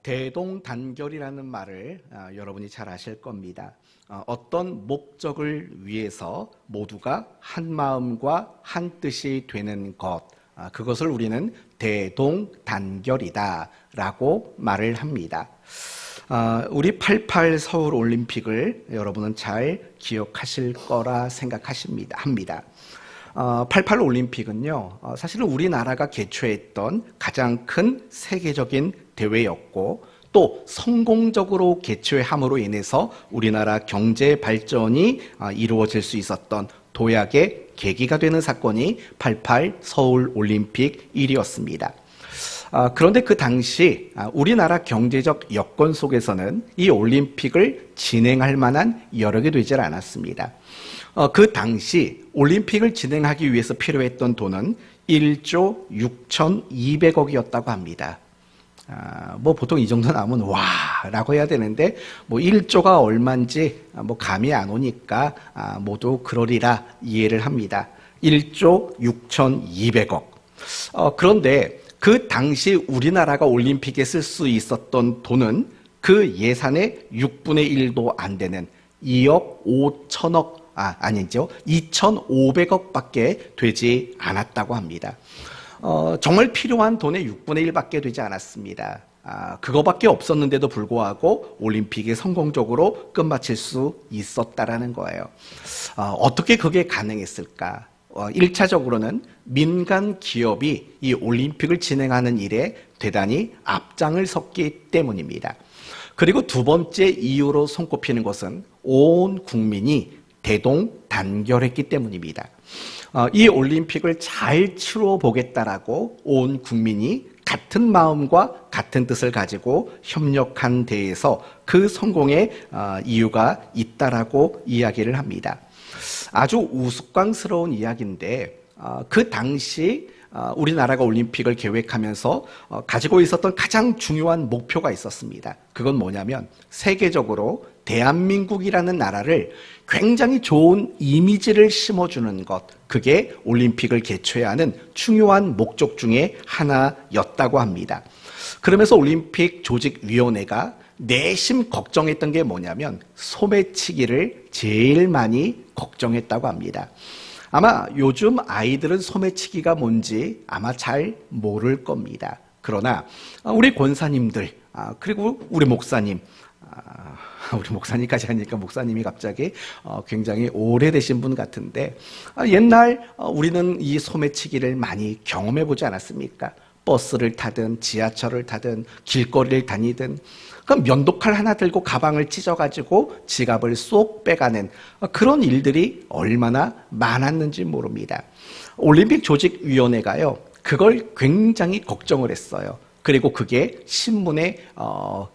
대동단결이라는 말을 여러분이 잘 아실 겁니다. 어떤 목적을 위해서 모두가 한 마음과 한 뜻이 되는 것, 그것을 우리는 대동단결이다 라고 말을 합니다. 우리 88 서울 올림픽을 여러분은 잘 기억하실 거라 합니다. 88 올림픽은요, 사실은 우리나라가 개최했던 가장 큰 세계적인 대회였고, 또 성공적으로 개최함으로 인해서 우리나라 경제 발전이 이루어질 수 있었던 도약의 계기가 되는 사건이 88 서울 올림픽 일이었습니다. 그런데 그 당시 우리나라 경제적 여건 속에서는 이 올림픽을 진행할 만한 여력이 되질 않았습니다. 그 당시 올림픽을 진행하기 위해서 필요했던 돈은 1조 6,200억이었다고 합니다. 보통 이 정도 나오면 와 라고 해야 되는데 1조가 얼마인지 감이 안 오니까 모두 그러리라 이해를 합니다. 1조 6,200억. 그런데 그 당시 우리나라가 올림픽에 쓸 수 있었던 돈은 그 예산의 6분의 1도 안 되는 2억 5천억 아니죠. 2,500억밖에 되지 않았다고 합니다. 정말 필요한 돈의 6분의 1밖에 되지 않았습니다. 그거밖에 없었는데도 불구하고 올림픽에 성공적으로 끝마칠 수 있었다라는 거예요. 어떻게 그게 가능했을까? 1차적으로는 민간 기업이 이 올림픽을 진행하는 일에 대단히 앞장을 섰기 때문입니다. 그리고 두 번째 이유로 손꼽히는 것은 온 국민이 대동단결했기 때문입니다. 이 올림픽을 잘 치러보겠다라고 온 국민이 같은 마음과 같은 뜻을 가지고 협력한 데에서 그 성공의 이유가 있다라고 이야기를 합니다. 아주 우스꽝스러운 이야기인데 그 당시 우리나라가 올림픽을 계획하면서 가지고 있었던 가장 중요한 목표가 있었습니다. 그건 뭐냐면 세계적으로 대한민국이라는 나라를 굉장히 좋은 이미지를 심어주는 것, 그게 올림픽을 개최하는 중요한 목적 중에 하나였다고 합니다. 그러면서 올림픽 조직위원회가 내심 걱정했던 게 뭐냐면 소매치기를 제일 많이 걱정했다고 합니다. 아마 요즘 아이들은 소매치기가 뭔지 아마 잘 모를 겁니다. 그러나 우리 권사님들, 그리고 우리 목사님, 우리 목사님까지 하니까 목사님이 갑자기 굉장히 오래되신 분 같은데 옛날 우리는 이 소매치기를 많이 경험해보지 않았습니까? 버스를 타든 지하철을 타든 길거리를 다니든 그럼 면도칼 하나 들고 가방을 찢어가지고 지갑을 쏙 빼가는 그런 일들이 얼마나 많았는지 모릅니다. 올림픽 조직위원회가요, 그걸 굉장히 걱정을 했어요. 그리고 그게 신문에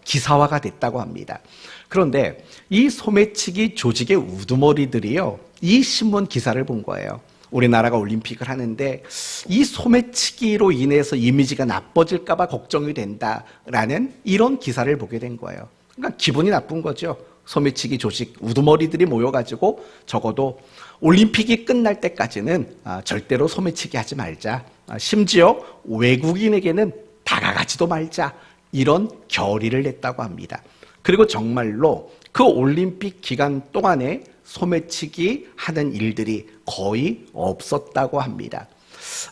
기사화가 됐다고 합니다. 그런데 이 소매치기 조직의 우두머리들이요, 이 신문 기사를 본 거예요. 우리나라가 올림픽을 하는데 이 소매치기로 인해서 이미지가 나빠질까 봐 걱정이 된다라는 이런 기사를 보게 된 거예요. 그러니까 기분이 나쁜 거죠. 소매치기 조직 우두머리들이 모여가지고 적어도 올림픽이 끝날 때까지는 절대로 소매치기 하지 말자. 심지어 외국인에게는 다가가지도 말자. 이런 결의를 냈다고 합니다. 그리고 정말로 그 올림픽 기간 동안에 소매치기 하는 일들이 거의 없었다고 합니다.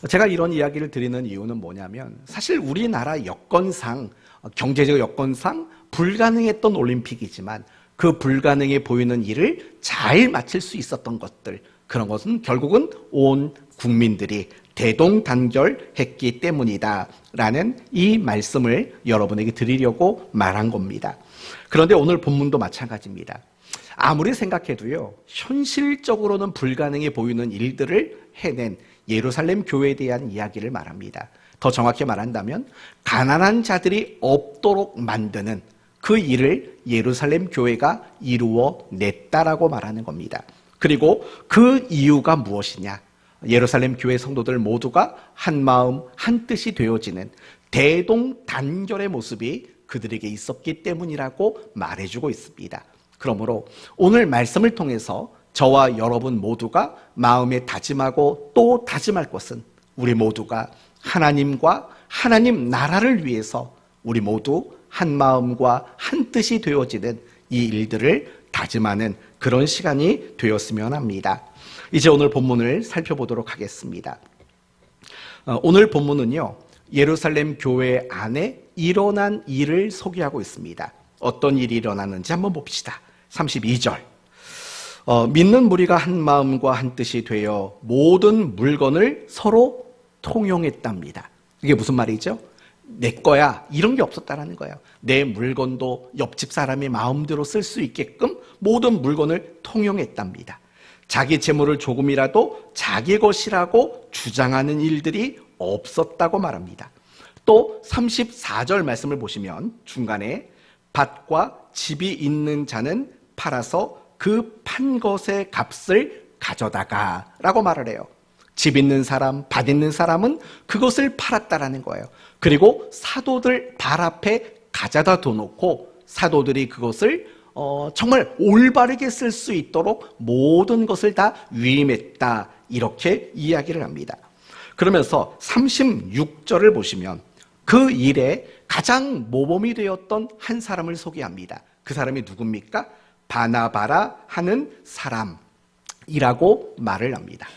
제가 이런 이야기를 드리는 이유는 뭐냐면 사실 우리나라 여건상, 경제적 여건상 불가능했던 올림픽이지만 그 불가능해 보이는 일을 잘 마칠 수 있었던 것들, 그런 것은 결국은 온 국민들이 대동단결했기 때문이다 라는 이 말씀을 여러분에게 드리려고 말한 겁니다. 그런데 오늘 본문도 마찬가지입니다. 아무리 생각해도요, 현실적으로는 불가능해 보이는 일들을 해낸 예루살렘 교회에 대한 이야기를 말합니다. 더 정확히 말한다면 가난한 자들이 없도록 만드는 그 일을 예루살렘 교회가 이루어냈다라고 말하는 겁니다. 그리고 그 이유가 무엇이냐? 예루살렘 교회 성도들 모두가 한 마음 한 뜻이 되어지는 대동단결의 모습이 그들에게 있었기 때문이라고 말해주고 있습니다. 그러므로 오늘 말씀을 통해서 저와 여러분 모두가 마음에 다짐하고 또 다짐할 것은 우리 모두가 하나님과 하나님 나라를 위해서 우리 모두 한 마음과 한 뜻이 되어지는 이 일들을 다짐하는 그런 시간이 되었으면 합니다. 이제 오늘 본문을 살펴보도록 하겠습니다. 오늘 본문은요, 예루살렘 교회 안에 일어난 일을 소개하고 있습니다. 어떤 일이 일어나는지 한번 봅시다. 32절. 믿는 무리가 한 마음과 한 뜻이 되어 모든 물건을 서로 통용했답니다. 이게 무슨 말이죠? 내 거야, 이런 게 없었다라는 거예요. 내 물건도 옆집 사람이 마음대로 쓸 수 있게끔 모든 물건을 통용했답니다. 자기 재물을 조금이라도 자기 것이라고 주장하는 일들이 없었다고 말합니다. 또 34절 말씀을 보시면 중간에 밭과 집이 있는 자는 팔아서 그 판 것의 값을 가져다가 라고 말을 해요. 집 있는 사람, 밭 있는 사람은 그것을 팔았다라는 거예요. 그리고 사도들 발 앞에 가져다 둬놓고 사도들이 그것을 정말 올바르게 쓸 수 있도록 모든 것을 다 위임했다, 이렇게 이야기를 합니다. 그러면서 36절을 보시면 그 일에 가장 모범이 되었던 한 사람을 소개합니다. 그 사람이 누굽니까? 바나바라 하는 사람이라고 말을 합니다.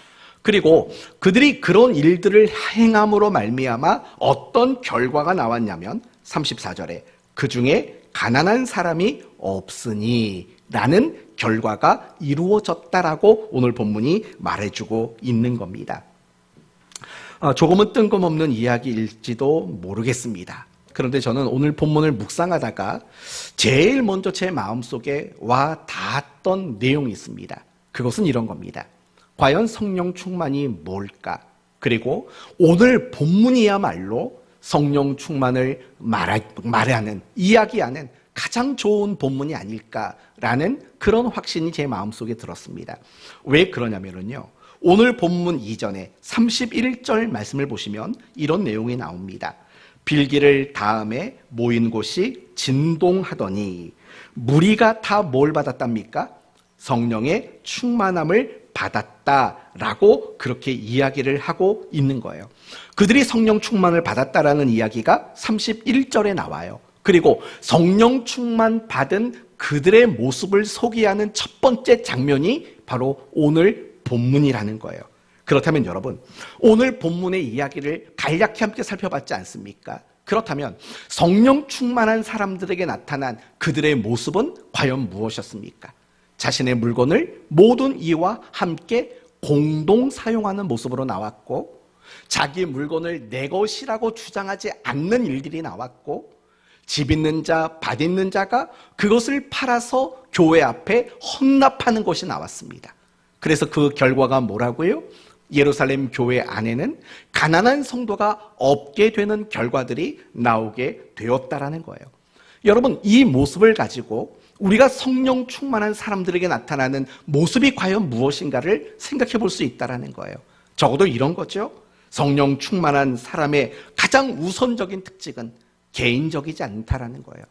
그리고 그들이 그런 일들을 행함으로 말미암아 어떤 결과가 나왔냐면 34절에 그 중에 가난한 사람이 없으니 라는 결과가 이루어졌다라고 오늘 본문이 말해주고 있는 겁니다. 조금은 뜬금없는 이야기일지도 모르겠습니다. 그런데 저는 오늘 본문을 묵상하다가 제일 먼저 제 마음속에 와 닿았던 내용이 있습니다. 그것은 이런 겁니다. 과연 성령 충만이 뭘까? 그리고 오늘 본문이야말로 성령 충만을 말하는, 이야기하는 가장 좋은 본문이 아닐까라는 그런 확신이 제 마음속에 들었습니다. 왜 그러냐면요, 오늘 본문 이전에 31절 말씀을 보시면 이런 내용이 나옵니다. 빌기를 다음에 모인 곳이 진동하더니 무리가 다 뭘 받았답니까? 성령의 충만함을 받았다라고 그렇게 이야기를 하고 있는 거예요. 그들이 성령 충만을 받았다라는 이야기가 31절에 나와요. 그리고 성령 충만 받은 그들의 모습을 소개하는 첫 번째 장면이 바로 오늘 본문이라는 거예요. 그렇다면 여러분, 오늘 본문의 이야기를 간략히 함께 살펴봤지 않습니까? 그렇다면 성령 충만한 사람들에게 나타난 그들의 모습은 과연 무엇이었습니까? 자신의 물건을 모든 이와 함께 공동 사용하는 모습으로 나왔고, 자기 물건을 내 것이라고 주장하지 않는 일들이 나왔고, 집 있는 자, 밭 있는 자가 그것을 팔아서 교회 앞에 헌납하는 것이 나왔습니다. 그래서 그 결과가 뭐라고요? 예루살렘 교회 안에는 가난한 성도가 없게 되는 결과들이 나오게 되었다라는 거예요. 여러분, 이 모습을 가지고 우리가 성령 충만한 사람들에게 나타나는 모습이 과연 무엇인가를 생각해 볼 수 있다라는 거예요. 적어도 이런 거죠. 성령 충만한 사람의 가장 우선적인 특징은 개인적이지 않다라는 거예요.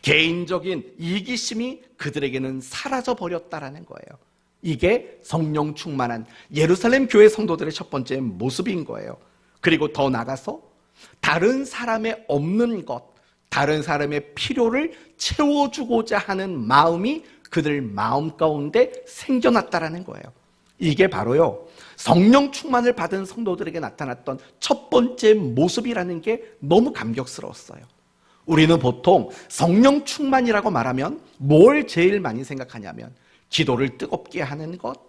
개인적인 이기심이 그들에게는 사라져 버렸다라는 거예요. 이게 성령 충만한 예루살렘 교회 성도들의 첫 번째 모습인 거예요. 그리고 더 나가서 다른 사람의 없는 것, 다른 사람의 필요를 채워주고자 하는 마음이 그들 마음 가운데 생겨났다라는 거예요. 이게 바로요, 성령 충만을 받은 성도들에게 나타났던 첫 번째 모습이라는 게 너무 감격스러웠어요. 우리는 보통 성령 충만이라고 말하면 뭘 제일 많이 생각하냐면 기도를 뜨겁게 하는 것,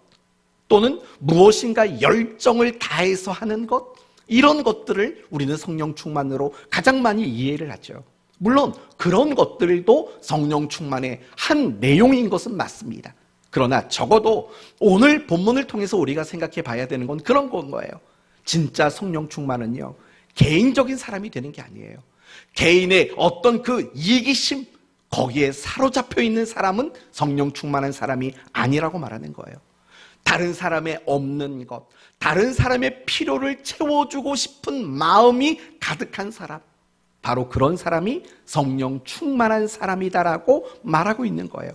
또는 무엇인가 열정을 다해서 하는 것, 이런 것들을 우리는 성령 충만으로 가장 많이 이해를 하죠. 물론 그런 것들도 성령 충만의 한 내용인 것은 맞습니다. 그러나 적어도 오늘 본문을 통해서 우리가 생각해 봐야 되는 건 그런 건 거예요. 진짜 성령 충만은요, 개인적인 사람이 되는 게 아니에요. 개인의 어떤 그 이기심, 거기에 사로잡혀 있는 사람은 성령 충만한 사람이 아니라고 말하는 거예요. 다른 사람의 없는 것, 다른 사람의 필요를 채워주고 싶은 마음이 가득한 사람, 바로 그런 사람이 성령 충만한 사람이다라고 말하고 있는 거예요.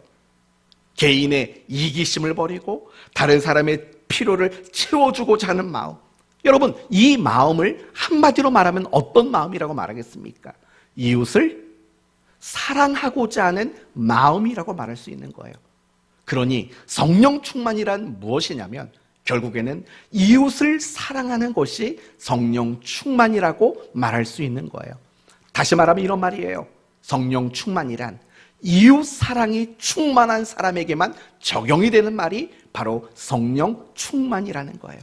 개인의 이기심을 버리고 다른 사람의 필요를 채워주고자 하는 마음, 여러분, 이 마음을 한마디로 말하면 어떤 마음이라고 말하겠습니까? 이웃을 사랑하고자 하는 마음이라고 말할 수 있는 거예요. 그러니 성령 충만이란 무엇이냐면 결국에는 이웃을 사랑하는 것이 성령 충만이라고 말할 수 있는 거예요. 다시 말하면 이런 말이에요. 성령 충만이란 이웃 사랑이 충만한 사람에게만 적용이 되는 말이 바로 성령 충만이라는 거예요.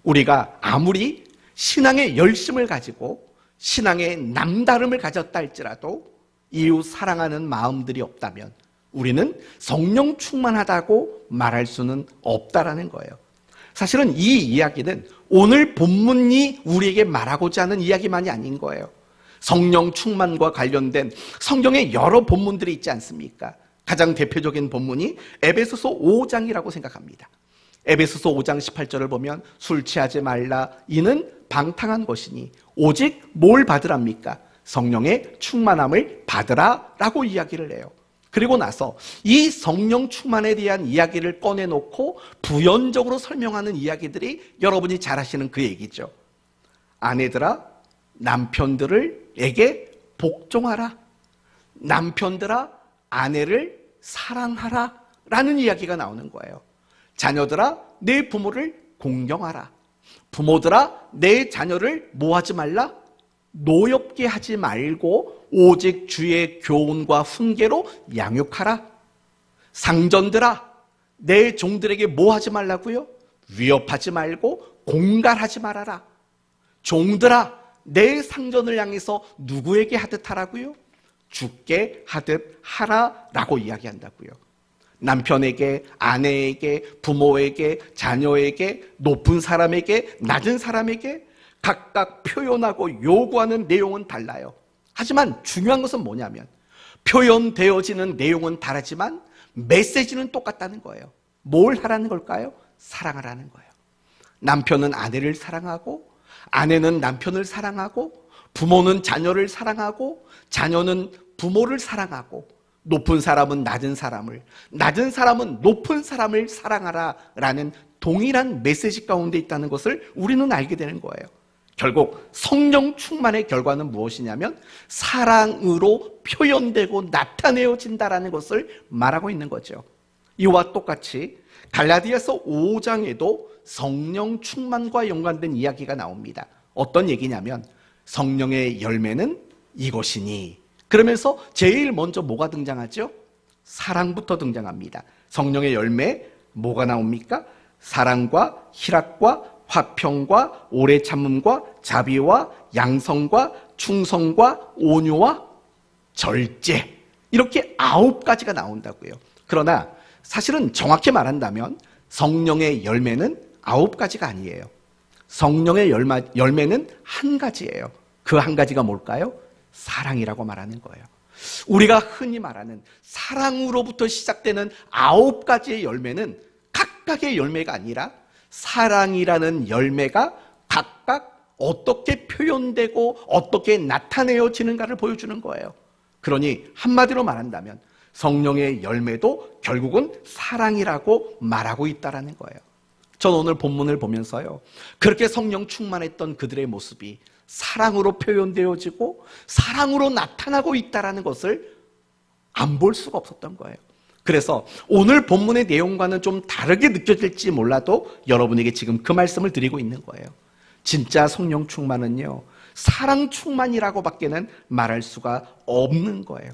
우리가 아무리 신앙의 열심을 가지고 신앙의 남다름을 가졌다 할지라도 이웃 사랑하는 마음들이 없다면 우리는 성령 충만하다고 말할 수는 없다라는 거예요. 사실은 이 이야기는 오늘 본문이 우리에게 말하고자 하는 이야기만이 아닌 거예요. 성령 충만과 관련된 성경의 여러 본문들이 있지 않습니까? 가장 대표적인 본문이 에베소서 5장이라고 생각합니다. 에베소서 5장 18절을 보면 술 취하지 말라 이는 방탕한 것이니 오직 뭘 받으랍니까? 성령의 충만함을 받으라 라고 이야기를 해요. 그리고 나서 이 성령 충만에 대한 이야기를 꺼내놓고 부연적으로 설명하는 이야기들이 여러분이 잘 아시는 그 얘기죠. 아내들아 남편들에게 복종하라. 남편들아 아내를 사랑하라 라는 이야기가 나오는 거예요. 자녀들아 내 부모를 공경하라. 부모들아 내 자녀를 뭐 하지 말라? 노엽게 하지 말고 오직 주의 교훈과 훈계로 양육하라. 상전들아 내 종들에게 뭐 하지 말라고요? 위협하지 말고 공갈하지 말아라. 종들아 내 상전을 향해서 누구에게 하듯 하라고요? 주께 하듯 하라라고 이야기한다고요. 남편에게, 아내에게, 부모에게, 자녀에게, 높은 사람에게, 낮은 사람에게 각각 표현하고 요구하는 내용은 달라요. 하지만 중요한 것은 뭐냐면 표현되어지는 내용은 다르지만 메시지는 똑같다는 거예요. 뭘 하라는 걸까요? 사랑하라는 거예요. 남편은 아내를 사랑하고 아내는 남편을 사랑하고 부모는 자녀를 사랑하고 자녀는 부모를 사랑하고 높은 사람은 낮은 사람을, 낮은 사람은 높은 사람을 사랑하라라는 동일한 메시지 가운데 있다는 것을 우리는 알게 되는 거예요. 결국 성령 충만의 결과는 무엇이냐면 사랑으로 표현되고 나타내어진다라는 것을 말하고 있는 거죠. 이와 똑같이 갈라디아서 5장에도 성령 충만과 연관된 이야기가 나옵니다. 어떤 얘기냐면 성령의 열매는 이것이니, 그러면서 제일 먼저 뭐가 등장하죠? 사랑부터 등장합니다. 성령의 열매 뭐가 나옵니까? 사랑과 희락과 화평과 오래 참음과 자비와 양성과 충성과 온유와 절제, 이렇게 9가지가 나온다고요. 그러나 사실은 정확히 말한다면 성령의 열매는 9가지가 아니에요. 성령의 열매는 한 가지예요. 그 한 가지가 뭘까요? 사랑이라고 말하는 거예요. 우리가 흔히 말하는 사랑으로부터 시작되는 9가지의 열매는 각각의 열매가 아니라 사랑이라는 열매가 각각 어떻게 표현되고 어떻게 나타내어지는가를 보여주는 거예요. 그러니 한마디로 말한다면 성령의 열매도 결국은 사랑이라고 말하고 있다는 거예요. 전 오늘 본문을 보면서요, 그렇게 성령 충만했던 그들의 모습이 사랑으로 표현되어지고 사랑으로 나타나고 있다는 것을 안 볼 수가 없었던 거예요. 그래서 오늘 본문의 내용과는 좀 다르게 느껴질지 몰라도 여러분에게 지금 그 말씀을 드리고 있는 거예요. 진짜 성령 충만은요, 사랑 충만이라고 밖에는 말할 수가 없는 거예요.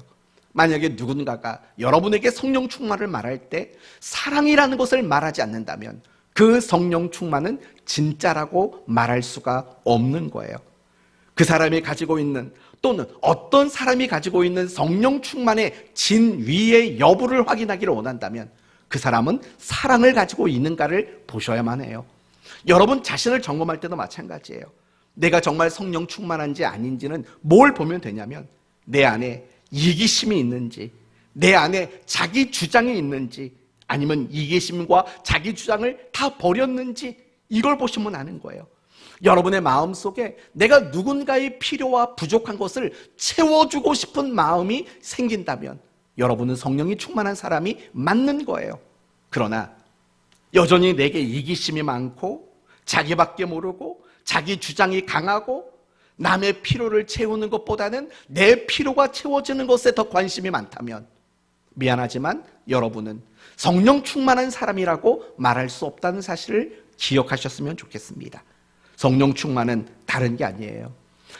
만약에 누군가가 여러분에게 성령 충만을 말할 때 사랑이라는 것을 말하지 않는다면 그 성령 충만은 진짜라고 말할 수가 없는 거예요. 그 사람이 가지고 있는, 또는 어떤 사람이 가지고 있는 성령 충만의 진위의 여부를 확인하기를 원한다면 그 사람은 사랑을 가지고 있는가를 보셔야만 해요. 여러분 자신을 점검할 때도 마찬가지예요. 내가 정말 성령 충만한지 아닌지는 뭘 보면 되냐면 내 안에 이기심이 있는지, 내 안에 자기 주장이 있는지, 아니면 이기심과 자기 주장을 다 버렸는지, 이걸 보시면 아는 거예요. 여러분의 마음속에 내가 누군가의 필요와 부족한 것을 채워주고 싶은 마음이 생긴다면 여러분은 성령이 충만한 사람이 맞는 거예요. 그러나 여전히 내게 이기심이 많고 자기밖에 모르고 자기 주장이 강하고 남의 필요를 채우는 것보다는 내 필요가 채워지는 것에 더 관심이 많다면 미안하지만 여러분은 성령 충만한 사람이라고 말할 수 없다는 사실을 기억하셨으면 좋겠습니다. 성령 충만은 다른 게 아니에요.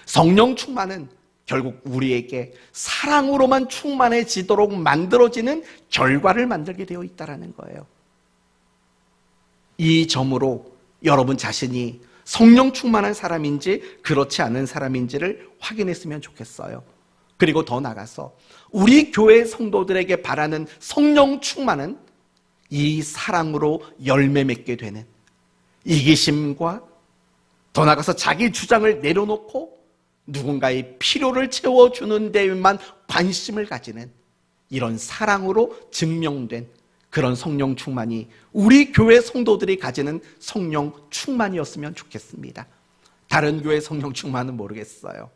성령 충만은 결국 우리에게 사랑으로만 충만해지도록 만들어지는 결과를 만들게 되어 있다는 거예요. 이 점으로 여러분 자신이 성령 충만한 사람인지 그렇지 않은 사람인지를 확인했으면 좋겠어요. 그리고 더 나아가서 우리 교회 성도들에게 바라는 성령 충만은 이 사랑으로 열매 맺게 되는, 이기심과 더 나아가서 자기 주장을 내려놓고 누군가의 필요를 채워주는 데에만 관심을 가지는 이런 사랑으로 증명된 그런 성령 충만이 우리 교회 성도들이 가지는 성령 충만이었으면 좋겠습니다. 다른 교회 성령 충만은 모르겠어요.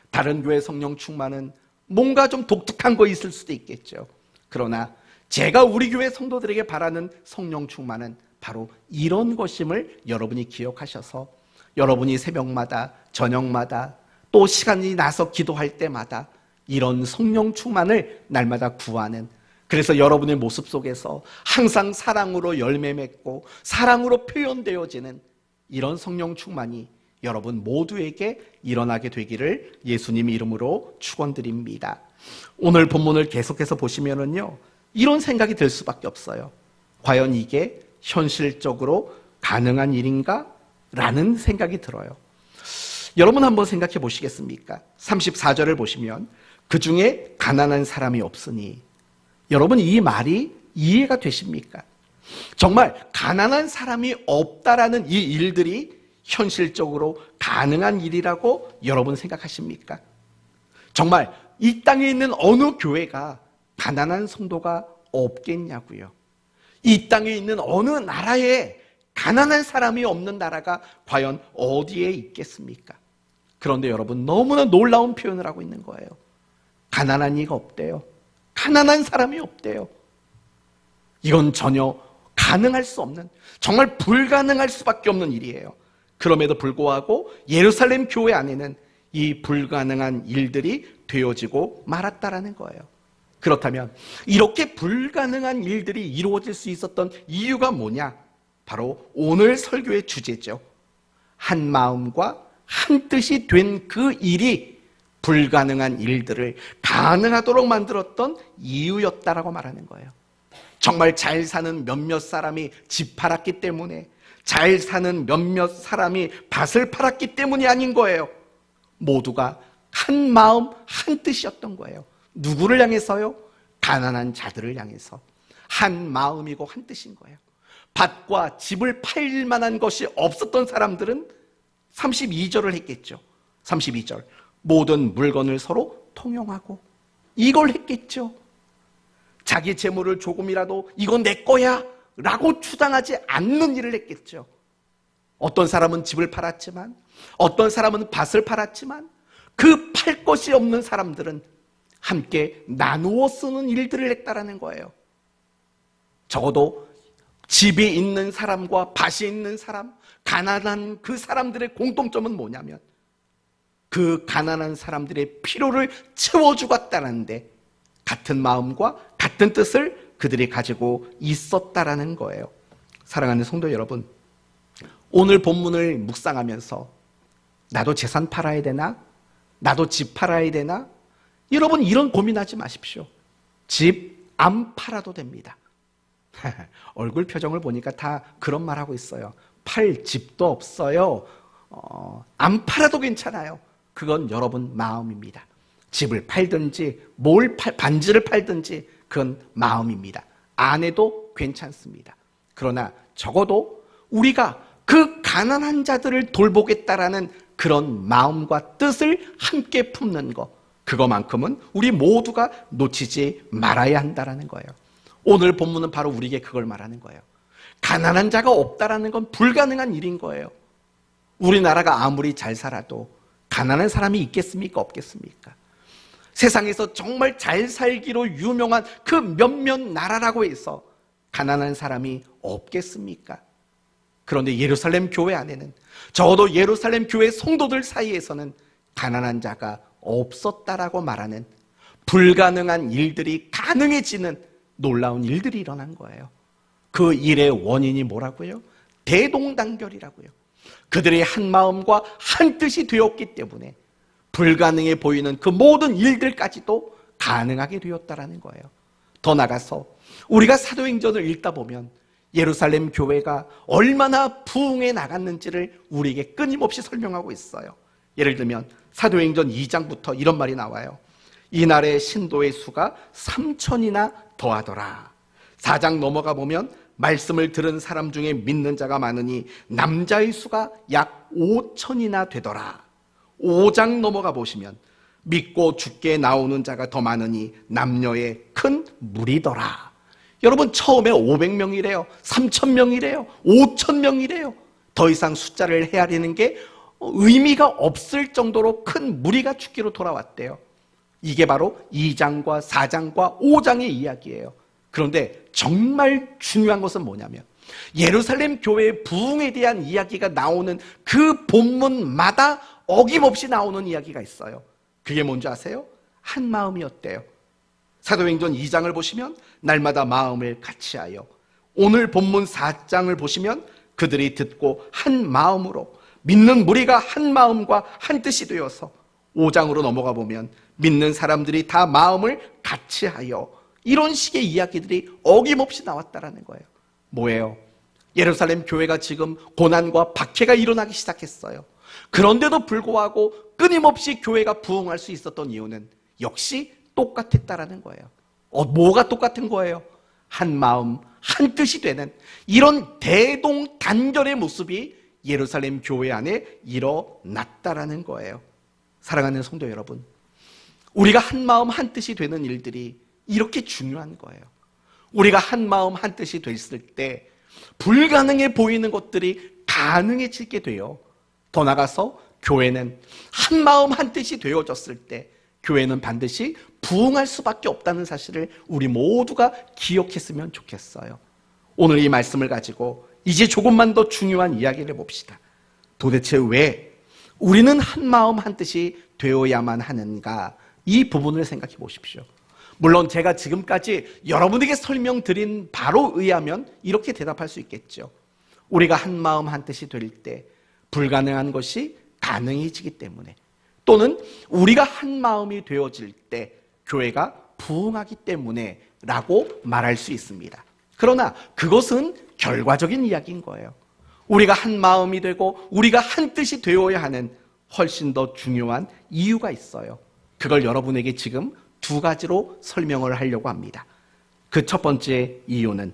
다른 교회 성령 충만은 뭔가 좀 독특한 거 있을 수도 있겠죠. 그러나 제가 우리 교회 성도들에게 바라는 성령 충만은 바로 이런 것임을 여러분이 기억하셔서 여러분이 새벽마다 저녁마다 또 시간이 나서 기도할 때마다 이런 성령 충만을 날마다 구하는, 그래서 여러분의 모습 속에서 항상 사랑으로 열매 맺고 사랑으로 표현되어지는 이런 성령 충만이 여러분 모두에게 일어나게 되기를 예수님 이름으로 축원드립니다. 오늘 본문을 계속해서 보시면은요, 이런 생각이 들 수밖에 없어요. 과연 이게 현실적으로 가능한 일인가? 라는 생각이 들어요. 여러분 한번 생각해 보시겠습니까? 34절을 보시면 그 중에 가난한 사람이 없으니, 여러분 이 말이 이해가 되십니까? 정말 가난한 사람이 없다라는 이 일들이 현실적으로 가능한 일이라고 여러분 생각하십니까? 정말 이 땅에 있는 어느 교회가 가난한 성도가 없겠냐고요. 이 땅에 있는 어느 나라에 가난한 사람이 없는 나라가 과연 어디에 있겠습니까? 그런데 여러분 너무나 놀라운 표현을 하고 있는 거예요. 가난한 이가 없대요. 가난한 사람이 없대요. 이건 전혀 가능할 수 없는, 정말 불가능할 수밖에 없는 일이에요. 그럼에도 불구하고 예루살렘 교회 안에는 이 불가능한 일들이 되어지고 말았다라는 거예요. 그렇다면 이렇게 불가능한 일들이 이루어질 수 있었던 이유가 뭐냐? 바로 오늘 설교의 주제죠. 한 마음과 한 뜻이 된 그 일이 불가능한 일들을 가능하도록 만들었던 이유였다라고 말하는 거예요. 정말 잘 사는 몇몇 사람이 집 팔았기 때문에, 잘 사는 몇몇 사람이 밭을 팔았기 때문이 아닌 거예요. 모두가 한 마음 한 뜻이었던 거예요. 누구를 향해서요? 가난한 자들을 향해서 한 마음이고 한 뜻인 거예요. 밭과 집을 팔 만한 것이 없었던 사람들은 32절을 했겠죠. 32절, 모든 물건을 서로 통용하고 이걸 했겠죠. 자기 재물을 조금이라도 이건 내 거야 라고 주장하지 않는 일을 했겠죠. 어떤 사람은 집을 팔았지만, 어떤 사람은 밭을 팔았지만, 그 팔 것이 없는 사람들은 함께 나누어 쓰는 일들을 했다라는 거예요. 적어도 집이 있는 사람과 밭이 있는 사람, 가난한 그 사람들의 공통점은 뭐냐면 그 가난한 사람들의 필요를 채워주었다는데 같은 마음과 같은 뜻을 그들이 가지고 있었다라는 거예요. 사랑하는 성도 여러분, 오늘 본문을 묵상하면서 나도 재산 팔아야 되나? 나도 집 팔아야 되나? 여러분 이런 고민하지 마십시오. 집 안 팔아도 됩니다. 얼굴 표정을 보니까 다 그런 말 하고 있어요. 팔 집도 없어요. 안 팔아도 괜찮아요. 그건 여러분 마음입니다. 집을 팔든지 반지를 팔든지 그건 마음입니다. 안 해도 괜찮습니다. 그러나 적어도 우리가 그 가난한 자들을 돌보겠다라는 그런 마음과 뜻을 함께 품는 것, 그거만큼은 우리 모두가 놓치지 말아야 한다는 거예요. 오늘 본문은 바로 우리에게 그걸 말하는 거예요. 가난한 자가 없다라는 건 불가능한 일인 거예요. 우리나라가 아무리 잘 살아도 가난한 사람이 있겠습니까? 없겠습니까? 세상에서 정말 잘 살기로 유명한 그 몇몇 나라라고 해서 가난한 사람이 없겠습니까? 그런데 예루살렘 교회 안에는, 적어도 예루살렘 교회 성도들 사이에서는 가난한 자가 없었다라고 말하는 불가능한 일들이 가능해지는 놀라운 일들이 일어난 거예요. 그 일의 원인이 뭐라고요? 대동단결이라고요. 그들의 한 마음과 한 뜻이 되었기 때문에 불가능해 보이는 그 모든 일들까지도 가능하게 되었다라는 거예요. 더 나가서 우리가 사도행전을 읽다 보면 예루살렘 교회가 얼마나 부흥해 나갔는지를 우리에게 끊임없이 설명하고 있어요. 예를 들면 사도행전 2장부터 이런 말이 나와요. 이날의 신도의 수가 3,000이나 더하더라. 4장 넘어가 보면 말씀을 들은 사람 중에 믿는 자가 많으니 남자의 수가 약 5,000이나 되더라. 5장 넘어가 보시면 믿고 죽게 나오는 자가 더 많으니 남녀의 큰 무리더라. 여러분, 처음에 500명이래요. 3,000명이래요. 5,000명이래요. 더 이상 숫자를 헤아리는 게 의미가 없을 정도로 큰 무리가 죽기로 돌아왔대요. 이게 바로 2장과 4장과 5장의 이야기예요. 그런데 정말 중요한 것은 뭐냐면 예루살렘 교회의 부흥에 대한 이야기가 나오는 그 본문마다 어김없이 나오는 이야기가 있어요. 그게 뭔지 아세요? 한 마음이었대요. 사도행전 2장을 보시면 날마다 마음을 같이하여, 오늘 본문 4장을 보시면 그들이 듣고 한 마음으로, 믿는 무리가 한 마음과 한 뜻이 되어서, 5장으로 넘어가 보면 믿는 사람들이 다 마음을 같이하여, 이런 식의 이야기들이 어김없이 나왔다라는 거예요. 뭐예요? 예루살렘 교회가 지금 고난과 박해가 일어나기 시작했어요. 그런데도 불구하고 끊임없이 교회가 부흥할 수 있었던 이유는 역시 똑같았다라는 거예요. 뭐가 똑같은 거예요? 한 마음, 한 뜻이 되는 이런 대동단결의 모습이 예루살렘 교회 안에 일어났다라는 거예요. 사랑하는 성도 여러분, 우리가 한 마음, 한 뜻이 되는 일들이 이렇게 중요한 거예요. 우리가 한 마음, 한 뜻이 됐을 때 불가능해 보이는 것들이 가능해지게 돼요. 더 나아가서 교회는 한 마음, 한 뜻이 되어졌을 때 교회는 반드시 부흥할 수밖에 없다는 사실을 우리 모두가 기억했으면 좋겠어요. 오늘 이 말씀을 가지고 이제 조금만 더 중요한 이야기를 봅시다. 도대체 왜 우리는 한 마음, 한 뜻이 되어야만 하는가? 이 부분을 생각해 보십시오. 물론 제가 지금까지 여러분에게 설명드린 바로 의하면 이렇게 대답할 수 있겠죠. 우리가 한 마음, 한 뜻이 될 때 불가능한 것이 가능해지기 때문에, 또는 우리가 한 마음이 되어질 때 교회가 부흥하기 때문에 라고 말할 수 있습니다. 그러나 그것은 결과적인 이야기인 거예요. 우리가 한 마음이 되고 우리가 한 뜻이 되어야 하는 훨씬 더 중요한 이유가 있어요. 그걸 여러분에게 지금 두 가지로 설명을 하려고 합니다. 그 첫 번째 이유는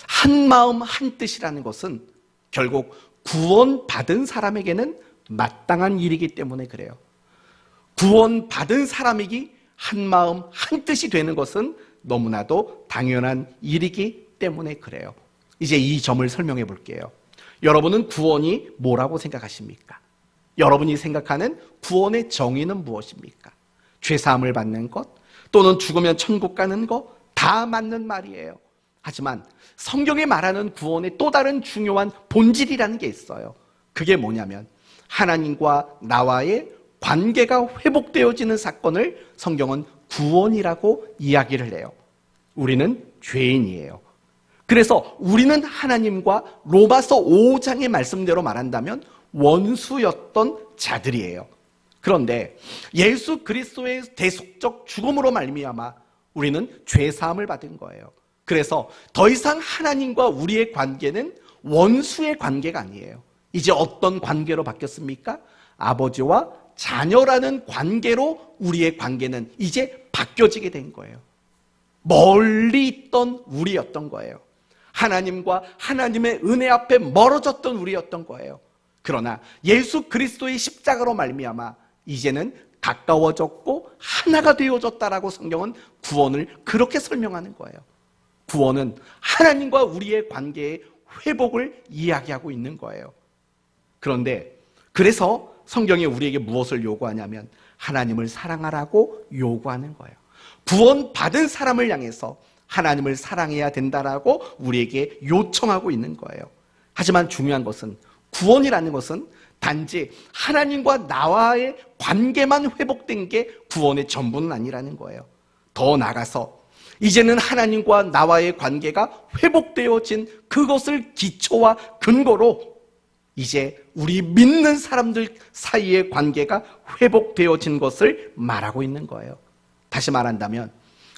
한 마음 한 뜻이라는 것은 결국 구원받은 사람에게는 마땅한 일이기 때문에 그래요. 구원받은 사람이기 한 마음 한 뜻이 되는 것은 너무나도 당연한 일이기 때문에 그래요. 이제 이 점을 설명해 볼게요. 여러분은 구원이 뭐라고 생각하십니까? 여러분이 생각하는 구원의 정의는 무엇입니까? 죄사함을 받는 것, 또는 죽으면 천국 가는 것, 다 맞는 말이에요. 하지만 성경이 말하는 구원의 또 다른 중요한 본질이라는 게 있어요. 그게 뭐냐면 하나님과 나와의 관계가 회복되어지는 사건을 성경은 구원이라고 이야기를 해요. 우리는 죄인이에요. 그래서 우리는 하나님과 로마서 5장의 말씀대로 말한다면 원수였던 자들이에요. 그런데 예수 그리스도의 대속적 죽음으로 말미암아 우리는 죄사함을 받은 거예요. 그래서 더 이상 하나님과 우리의 관계는 원수의 관계가 아니에요. 이제 어떤 관계로 바뀌었습니까? 아버지와 자녀라는 관계로 우리의 관계는 이제 바뀌어지게 된 거예요. 멀리 있던 우리였던 거예요. 하나님과 하나님의 은혜 앞에 멀어졌던 우리였던 거예요. 그러나 예수 그리스도의 십자가로 말미암아 이제는 가까워졌고 하나가 되어졌다라고 성경은 구원을 그렇게 설명하는 거예요. 구원은 하나님과 우리의 관계의 회복을 이야기하고 있는 거예요. 그런데 그래서 성경이 우리에게 무엇을 요구하냐면 하나님을 사랑하라고 요구하는 거예요. 구원받은 사람을 향해서 하나님을 사랑해야 된다라고 우리에게 요청하고 있는 거예요. 하지만 중요한 것은 구원이라는 것은 단지 하나님과 나와의 관계만 회복된 게 구원의 전부는 아니라는 거예요. 더 나아가서 이제는 하나님과 나와의 관계가 회복되어진 그것을 기초와 근거로 이제 우리 믿는 사람들 사이의 관계가 회복되어진 것을 말하고 있는 거예요. 다시 말한다면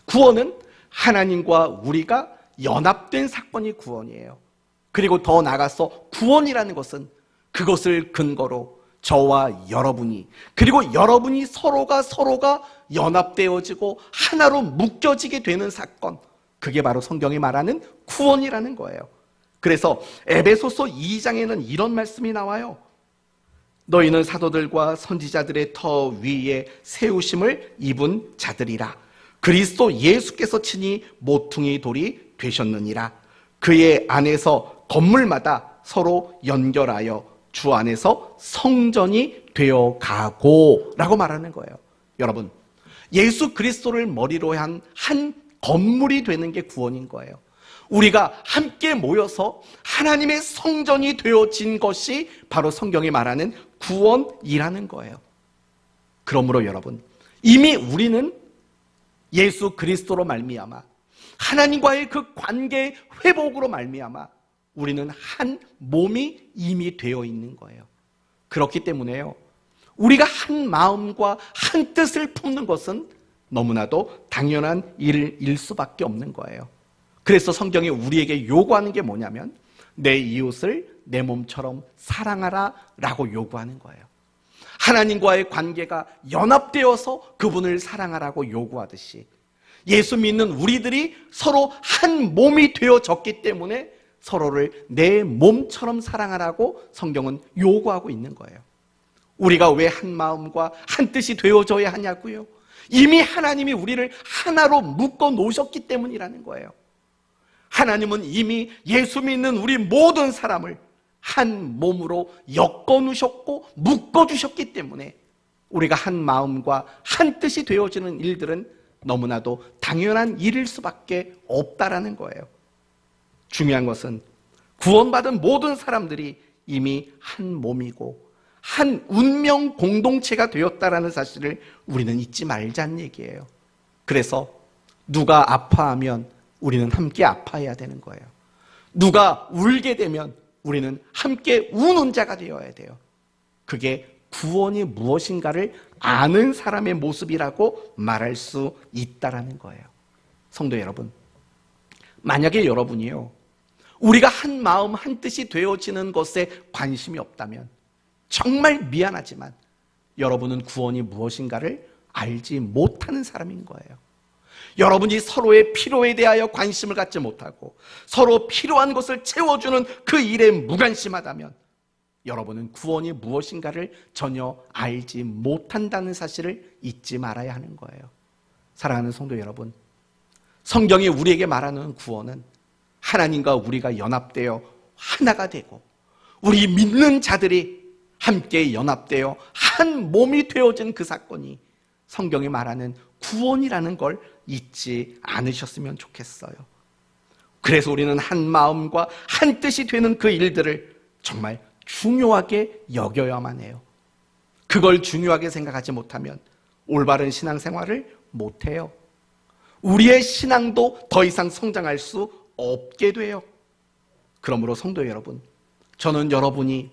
구원은 하나님과 우리가 연합된 사건이 구원이에요. 그리고 더 나아가서 구원이라는 것은 그것을 근거로 저와 여러분이, 그리고 여러분이 서로가 연합되어지고 하나로 묶여지게 되는 사건, 그게 바로 성경이 말하는 구원이라는 거예요. 그래서 에베소서 2장에는 이런 말씀이 나와요. 너희는 사도들과 선지자들의 터 위에 세우심을 입은 자들이라. 그리스도 예수께서 친히 모퉁이 돌이 되셨느니라. 그의 안에서 건물마다 서로 연결하여 주 안에서 성전이 되어 가고 라고 말하는 거예요. 여러분, 예수 그리스도를 머리로 한 건물이 되는 게 구원인 거예요. 우리가 함께 모여서 하나님의 성전이 되어진 것이 바로 성경이 말하는 구원이라는 거예요. 그러므로 여러분, 이미 우리는 예수 그리스도로 말미암아 하나님과의 그 관계 회복으로 말미암아 우리는 한 몸이 이미 되어 있는 거예요. 그렇기 때문에요, 우리가 한 마음과 한 뜻을 품는 것은 너무나도 당연한 일일 수밖에 없는 거예요. 그래서 성경이 우리에게 요구하는 게 뭐냐면 내 이웃을 내 몸처럼 사랑하라 라고 요구하는 거예요. 하나님과의 관계가 연합되어서 그분을 사랑하라고 요구하듯이 예수 믿는 우리들이 서로 한 몸이 되어졌기 때문에 서로를 내 몸처럼 사랑하라고 성경은 요구하고 있는 거예요. 우리가 왜 한 마음과 한 뜻이 되어져야 하냐고요? 이미 하나님이 우리를 하나로 묶어 놓으셨기 때문이라는 거예요. 하나님은 이미 예수 믿는 우리 모든 사람을 한 몸으로 엮어 놓으셨고 묶어 주셨기 때문에 우리가 한 마음과 한 뜻이 되어지는 일들은 너무나도 당연한 일일 수밖에 없다라는 거예요. 중요한 것은 구원받은 모든 사람들이 이미 한 몸이고 한 운명 공동체가 되었다라는 사실을 우리는 잊지 말자는 얘기예요. 그래서 누가 아파하면 우리는 함께 아파해야 되는 거예요. 누가 울게 되면 우리는 함께 우는 자가 되어야 돼요. 그게 구원이 무엇인가를 아는 사람의 모습이라고 말할 수 있다라는 거예요. 성도 여러분, 만약에 여러분이요, 우리가 한 마음 한 뜻이 되어지는 것에 관심이 없다면 정말 미안하지만 여러분은 구원이 무엇인가를 알지 못하는 사람인 거예요. 여러분이 서로의 필요에 대하여 관심을 갖지 못하고 서로 필요한 것을 채워주는 그 일에 무관심하다면 여러분은 구원이 무엇인가를 전혀 알지 못한다는 사실을 잊지 말아야 하는 거예요. 사랑하는 성도 여러분, 성경이 우리에게 말하는 구원은 하나님과 우리가 연합되어 하나가 되고 우리 믿는 자들이 함께 연합되어 한 몸이 되어진 그 사건이 성경이 말하는 구원이라는 걸 잊지 않으셨으면 좋겠어요. 그래서 우리는 한 마음과 한 뜻이 되는 그 일들을 정말 중요하게 여겨야만 해요. 그걸 중요하게 생각하지 못하면 올바른 신앙생활을 못해요. 우리의 신앙도 더 이상 성장할 수 없게 돼요. 그러므로 성도 여러분, 저는 여러분이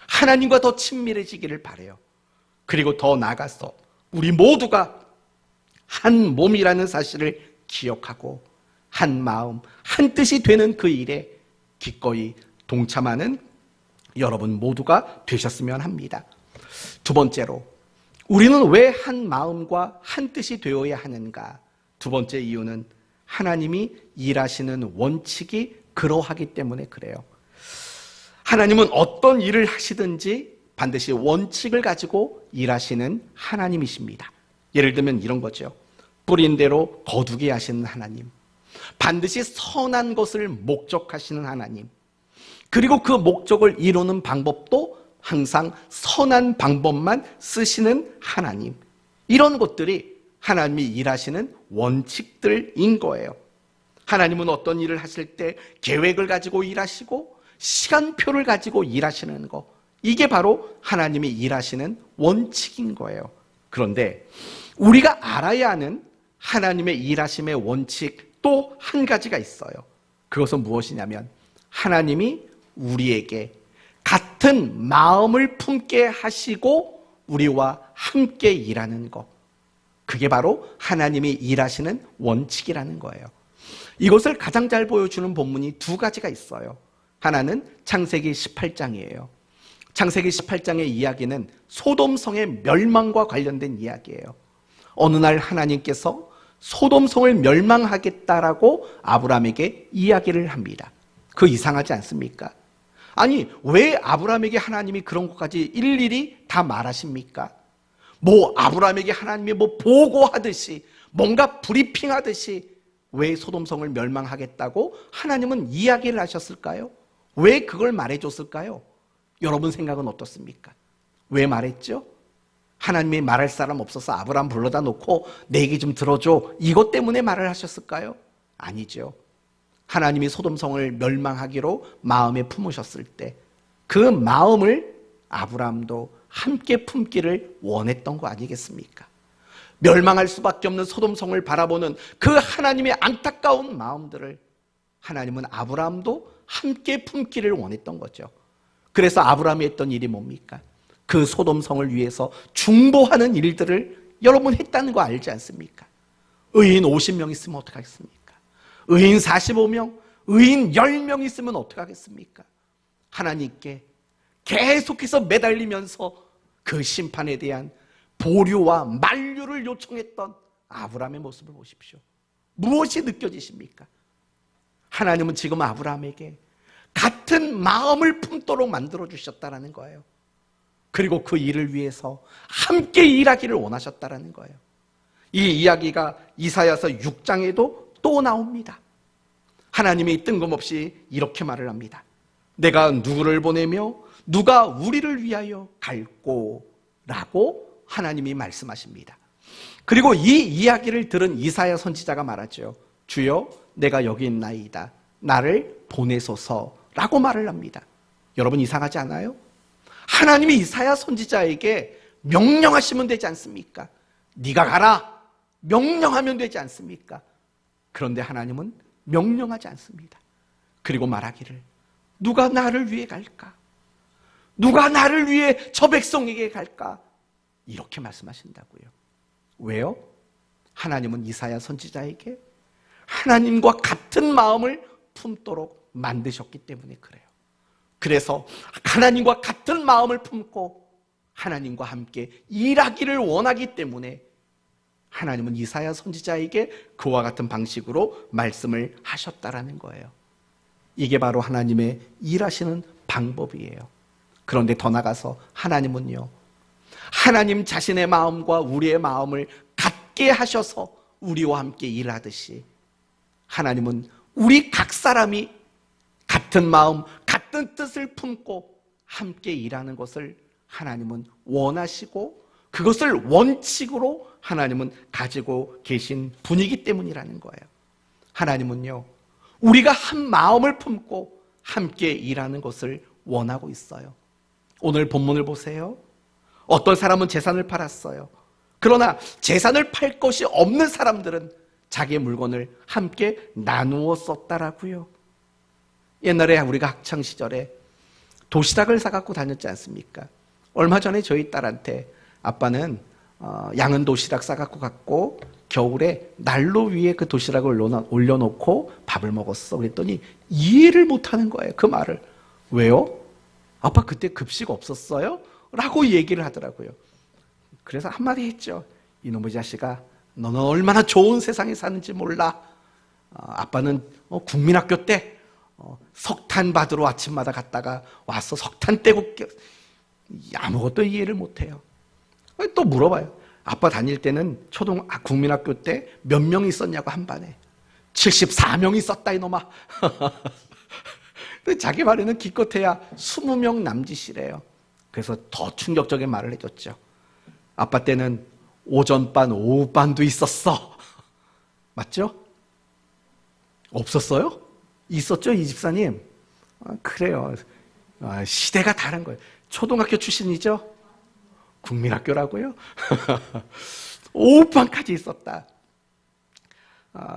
하나님과 더 친밀해지기를 바라요. 그리고 더 나아가서 우리 모두가 한 몸이라는 사실을 기억하고 한 마음, 한 뜻이 되는 그 일에 기꺼이 동참하는 여러분 모두가 되셨으면 합니다. 두 번째로, 우리는 왜 한 마음과 한 뜻이 되어야 하는가? 두 번째 이유는 하나님이 일하시는 원칙이 그러하기 때문에 그래요. 하나님은 어떤 일을 하시든지 반드시 원칙을 가지고 일하시는 하나님이십니다. 예를 들면 이런 거죠. 뿌린 대로 거두게 하시는 하나님, 반드시 선한 것을 목적하시는 하나님, 그리고 그 목적을 이루는 방법도 항상 선한 방법만 쓰시는 하나님, 이런 것들이 하나님이 일하시는 원칙들인 거예요. 하나님은 어떤 일을 하실 때 계획을 가지고 일하시고 시간표를 가지고 일하시는 거, 이게 바로 하나님이 일하시는 원칙인 거예요. 그런데 우리가 알아야 하는 하나님의 일하심의 원칙 또 한 가지가 있어요. 그것은 무엇이냐면 하나님이 우리에게 같은 마음을 품게 하시고 우리와 함께 일하는 것. 그게 바로 하나님이 일하시는 원칙이라는 거예요. 이것을 가장 잘 보여주는 본문이 두 가지가 있어요. 하나는 창세기 18장이에요. 창세기 18장의 이야기는 소돔성의 멸망과 관련된 이야기예요. 어느 날 하나님께서 소돔성을 멸망하겠다라고 아브라함에게 이야기를 합니다. 그 이상하지 않습니까? 아니, 왜 아브라함에게 하나님이 그런 것까지 일일이 다 말하십니까? 아브라함에게 하나님이 보고하듯이 뭔가 브리핑하듯이 왜 소돔성을 멸망하겠다고 하나님은 이야기를 하셨을까요? 왜 그걸 말해줬을까요? 여러분 생각은 어떻습니까? 왜 말했죠? 하나님이 말할 사람 없어서 아브라함 불러다 놓고 내 얘기 좀 들어줘, 이것 때문에 말을 하셨을까요? 아니죠. 하나님이 소돔성을 멸망하기로 마음에 품으셨을 때 그 마음을 아브라함도 함께 품기를 원했던 거 아니겠습니까? 멸망할 수밖에 없는 소돔성을 바라보는 그 하나님의 안타까운 마음들을 하나님은 아브라함도 함께 품기를 원했던 거죠. 그래서 아브라함이 했던 일이 뭡니까? 그 소돔성을 위해서 중보하는 일들을 여러분 했다는 거 알지 않습니까? 의인 50명 있으면 어떡하겠습니까? 의인 45명, 의인 10명 있으면 어떡하겠습니까? 하나님께 계속해서 매달리면서 그 심판에 대한 보류와 만류를 요청했던 아브라함의 모습을 보십시오. 무엇이 느껴지십니까? 하나님은 지금 아브라함에게 같은 마음을 품도록 만들어주셨다는 거예요. 그리고 그 일을 위해서 함께 일하기를 원하셨다는 거예요. 이 이야기가 이사야서 6장에도 또 나옵니다. 하나님이 뜬금없이 이렇게 말을 합니다. 내가 누구를 보내며 누가 우리를 위하여 갈꼬? 라고 하나님이 말씀하십니다. 그리고 이 이야기를 들은 이사야 선지자가 말하죠. 주여, 내가 여기 있나이다. 나를 보내소서 라고 말을 합니다. 여러분 이상하지 않아요? 하나님이 이사야 선지자에게 명령하시면 되지 않습니까? 네가 가라 명령하면 되지 않습니까? 그런데 하나님은 명령하지 않습니다. 그리고 말하기를 누가 나를 위해 갈까? 누가 나를 위해 저 백성에게 갈까? 이렇게 말씀하신다고요. 왜요? 하나님은 이사야 선지자에게 하나님과 같은 마음을 품도록 만드셨기 때문에 그래요. 그래서 하나님과 같은 마음을 품고 하나님과 함께 일하기를 원하기 때문에 하나님은 이사야 선지자에게 그와 같은 방식으로 말씀을 하셨다라는 거예요. 이게 바로 하나님의 일하시는 방법이에요. 그런데 더 나가서 하나님은요, 하나님 자신의 마음과 우리의 마음을 같게 하셔서 우리와 함께 일하듯이 하나님은 우리 각 사람이 같은 마음, 같은 뜻을 품고 함께 일하는 것을 하나님은 원하시고 그것을 원칙으로 하나님은 가지고 계신 분이기 때문이라는 거예요. 하나님은요, 우리가 한 마음을 품고 함께 일하는 것을 원하고 있어요. 오늘 본문을 보세요. 어떤 사람은 재산을 팔았어요. 그러나 재산을 팔 것이 없는 사람들은 자기의 물건을 함께 나누어 썼다라고요. 옛날에 우리가 학창시절에 도시락을 사갖고 다녔지 않습니까? 얼마 전에 저희 딸한테 아빠는 양은 도시락 싸갖고 갔고 겨울에 난로 위에 그 도시락을 올려놓고 밥을 먹었어. 그랬더니 이해를 못하는 거예요. 그 말을. 왜요? 아빠 그때 급식 없었어요? 라고 얘기를 하더라고요. 그래서 한마디 했죠. 이놈의 자식아, 너는 얼마나 좋은 세상에 사는지 몰라. 아빠는 국민학교 때 석탄 받으러 아침마다 갔다가 와서 석탄 떼고 아무것도 이해를 못해요. 또 물어봐요. 아빠 다닐 때는 국민학교 때 몇 명 있었냐고 한 반에. 74명 있었다 이놈아. 자기 말에는 기껏해야 20명 남짓이래요. 그래서 더 충격적인 말을 해줬죠. 아빠 때는 오전반, 오후반도 있었어. 맞죠? 없었어요? 있었죠, 이 집사님? 그래요. 시대가 다른 거예요. 초등학교 출신이죠? 국민학교라고요? 오후반까지 있었다.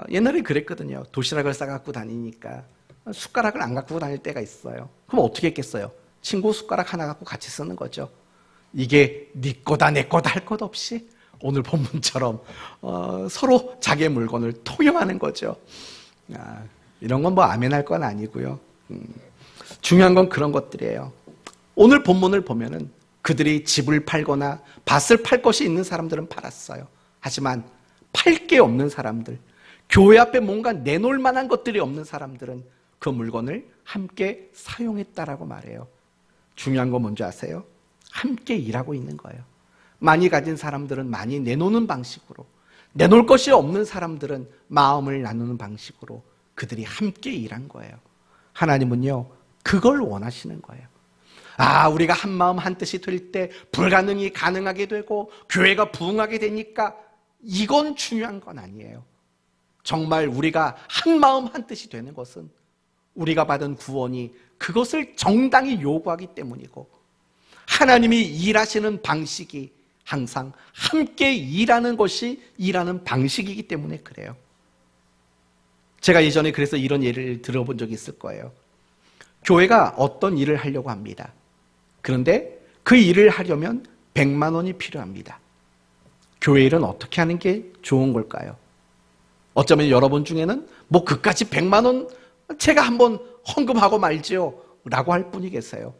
옛날에 그랬거든요. 도시락을 싸갖고 다니니까 숟가락을 안 갖고 다닐 때가 있어요. 그럼 어떻게 했겠어요? 친구 숟가락 하나 갖고 같이 쓰는 거죠. 이게 네 거다 내 거다 할 것 없이 오늘 본문처럼 서로 자기의 물건을 통용하는 거죠. 이런 건 뭐 아멘할 건 아니고요. 중요한 건 그런 것들이에요. 오늘 본문을 보면은 그들이 집을 팔거나 밭을 팔 것이 있는 사람들은 팔았어요. 하지만 팔 게 없는 사람들, 교회 앞에 뭔가 내놓을 만한 것들이 없는 사람들은 그 물건을 함께 사용했다라고 말해요. 중요한 건 뭔지 아세요? 함께 일하고 있는 거예요. 많이 가진 사람들은 많이 내놓는 방식으로, 내놓을 것이 없는 사람들은 마음을 나누는 방식으로 그들이 함께 일한 거예요. 하나님은요, 그걸 원하시는 거예요. 우리가 한 마음 한 뜻이 될 때 불가능이 가능하게 되고 교회가 부흥하게 되니까 이건 중요한 건 아니에요. 정말 우리가 한 마음 한 뜻이 되는 것은 우리가 받은 구원이 그것을 정당히 요구하기 때문이고, 하나님이 일하시는 방식이 항상 함께 일하는 것이 일하는 방식이기 때문에 그래요. 제가 예전에 그래서 이런 예를 들어본 적이 있을 거예요. 교회가 어떤 일을 하려고 합니다. 그런데 그 일을 하려면 100만 원이 필요합니다. 교회 일은 어떻게 하는 게 좋은 걸까요? 어쩌면 여러분 중에는 뭐 그까지 100만 원 제가 한번 헌금하고 말지요 라고 할 분이 계세요.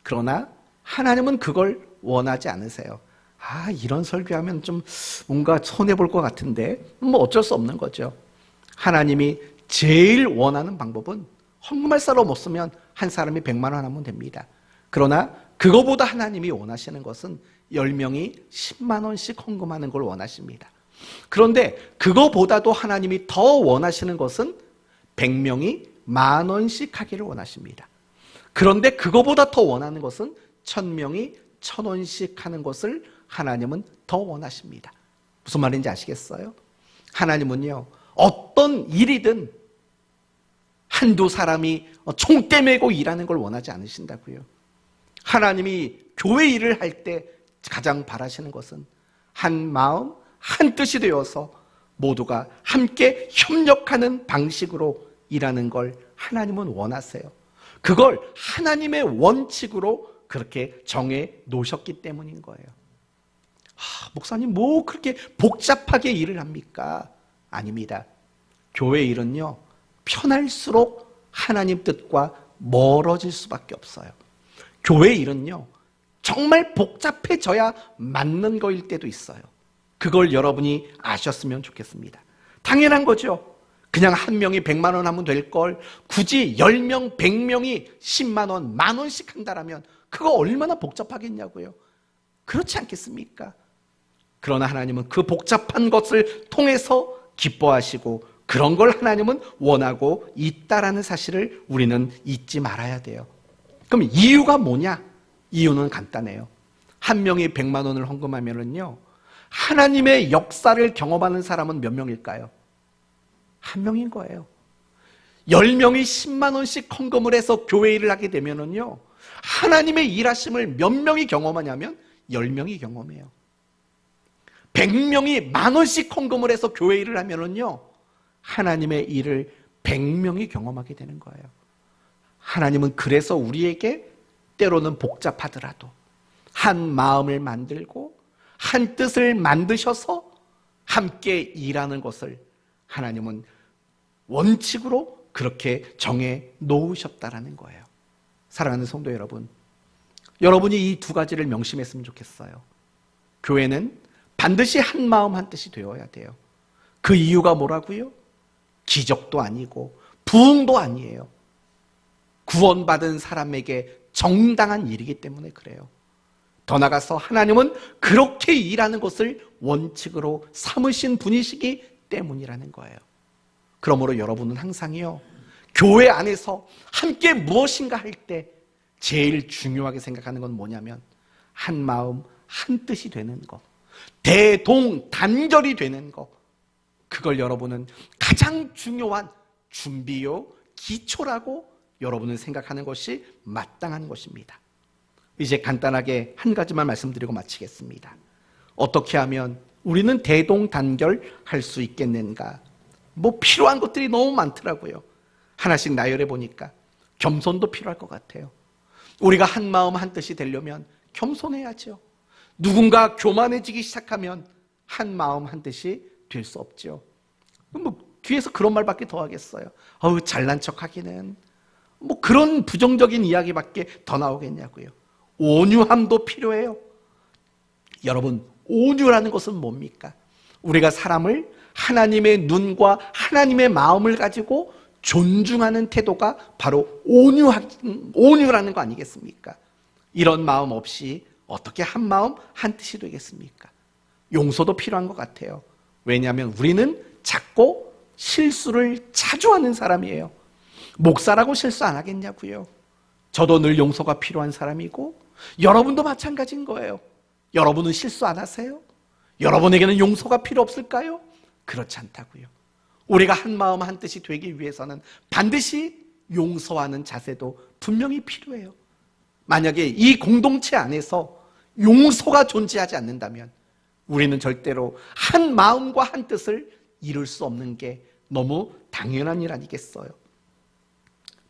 그러나 하나님은 그걸 원하지 않으세요. 이런 설교하면 좀 뭔가 손해볼 것 같은데 뭐 어쩔 수 없는 거죠. 하나님이 제일 원하는 방법은 헌금할 사람 없으면 한 사람이 100만 원 하면 됩니다. 그러나 그거보다 하나님이 원하시는 것은 10명이 10만 원씩 헌금하는 걸 원하십니다. 그런데 그거보다도 하나님이 더 원하시는 것은 100명이 10,000원씩 하기를 원하십니다. 그런데 그거보다 더 원하는 것은 1000명이 1000원씩 하는 것을 하나님은 더 원하십니다. 무슨 말인지 아시겠어요? 하나님은요, 어떤 일이든 한두 사람이 총대 메고 일하는 걸 원하지 않으신다고요. 하나님이 교회 일을 할 때 가장 바라시는 것은 한 마음, 한 뜻이 되어서 모두가 함께 협력하는 방식으로 일하는 걸 하나님은 원하세요. 그걸 하나님의 원칙으로 그렇게 정해 놓으셨기 때문인 거예요. 목사님 뭐 그렇게 복잡하게 일을 합니까? 아닙니다. 교회 일은요, 편할수록 하나님 뜻과 멀어질 수밖에 없어요. 교회 일은요, 정말 복잡해져야 맞는 거일 때도 있어요. 그걸 여러분이 아셨으면 좋겠습니다. 당연한 거죠. 그냥 한 명이 100만 원 하면 될 걸 굳이 10명, 100명이 10만 원, 10,000원씩 한다라면 그거 얼마나 복잡하겠냐고요. 그렇지 않겠습니까? 그러나 하나님은 그 복잡한 것을 통해서 기뻐하시고 그런 걸 하나님은 원하고 있다라는 사실을 우리는 잊지 말아야 돼요. 그럼 이유가 뭐냐? 이유는 간단해요. 한 명이 100만 원을 헌금하면은요, 하나님의 역사를 경험하는 사람은 몇 명일까요? 한 명인 거예요. 10명이 10만 원씩 헌금을 해서 교회 일을 하게 되면은요, 하나님의 일하심을 몇 명이 경험하냐면 10명이 경험해요. 100명이 10,000원씩 헌금을 해서 교회 일을 하면은요, 하나님의 일을 100명이 경험하게 되는 거예요. 하나님은 그래서 우리에게 때로는 복잡하더라도 한 마음을 만들고 한 뜻을 만드셔서 함께 일하는 것을 하나님은 원칙으로 그렇게 정해 놓으셨다라는 거예요. 사랑하는 성도 여러분, 여러분이 이 두 가지를 명심했으면 좋겠어요. 교회는 반드시 한 마음 한 뜻이 되어야 돼요. 그 이유가 뭐라고요? 기적도 아니고 부흥도 아니에요. 구원받은 사람에게 정당한 일이기 때문에 그래요. 더 나아가서 하나님은 그렇게 일하는 것을 원칙으로 삼으신 분이시기 때문이라는 거예요. 그러므로 여러분은 항상요, 교회 안에서 함께 무엇인가 할 때 제일 중요하게 생각하는 건 뭐냐면 한 마음 한 뜻이 되는 거, 대동단결이 되는 거, 그걸 여러분은 가장 중요한 준비요 기초라고 여러분은 생각하는 것이 마땅한 것입니다. 이제 간단하게 한 가지만 말씀드리고 마치겠습니다. 어떻게 하면 우리는 대동단결할 수 있겠는가? 필요한 것들이 너무 많더라고요. 하나씩 나열해 보니까 겸손도 필요할 것 같아요. 우리가 한 마음 한 뜻이 되려면 겸손해야죠. 누군가 교만해지기 시작하면 한 마음 한 뜻이 될 수 없죠. 뒤에서 그런 말밖에 더 하겠어요. 잘난 척 하기는. 그런 부정적인 이야기밖에 더 나오겠냐고요. 온유함도 필요해요. 여러분, 온유라는 것은 뭡니까? 우리가 사람을 하나님의 눈과 하나님의 마음을 가지고 존중하는 태도가 바로 온유라는 거 아니겠습니까? 이런 마음 없이 어떻게 한 마음 한 뜻이 되겠습니까? 용서도 필요한 것 같아요. 왜냐하면 우리는 작고 실수를 자주 하는 사람이에요. 목사라고 실수 안 하겠냐고요. 저도 늘 용서가 필요한 사람이고 여러분도 마찬가지인 거예요. 여러분은 실수 안 하세요? 여러분에게는 용서가 필요 없을까요? 그렇지 않다고요. 우리가 한 마음 한 뜻이 되기 위해서는 반드시 용서하는 자세도 분명히 필요해요. 만약에 이 공동체 안에서 용서가 존재하지 않는다면 우리는 절대로 한 마음과 한 뜻을 이룰 수 없는 게 너무 당연한 일 아니겠어요?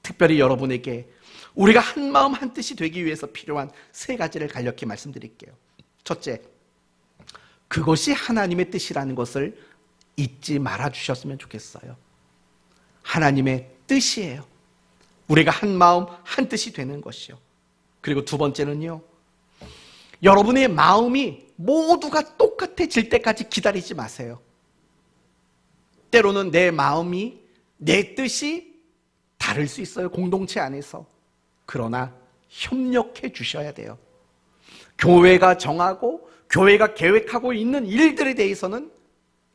특별히 여러분에게 우리가 한 마음 한 뜻이 되기 위해서 필요한 세 가지를 간략히 말씀드릴게요. 첫째, 그것이 하나님의 뜻이라는 것을 잊지 말아 주셨으면 좋겠어요. 하나님의 뜻이에요. 우리가 한 마음 한 뜻이 되는 것이요. 그리고 두 번째는요, 여러분의 마음이 모두가 똑같아질 때까지 기다리지 마세요. 때로는 내 마음이, 내 뜻이 다를 수 있어요, 공동체 안에서. 그러나 협력해 주셔야 돼요. 교회가 정하고 교회가 계획하고 있는 일들에 대해서는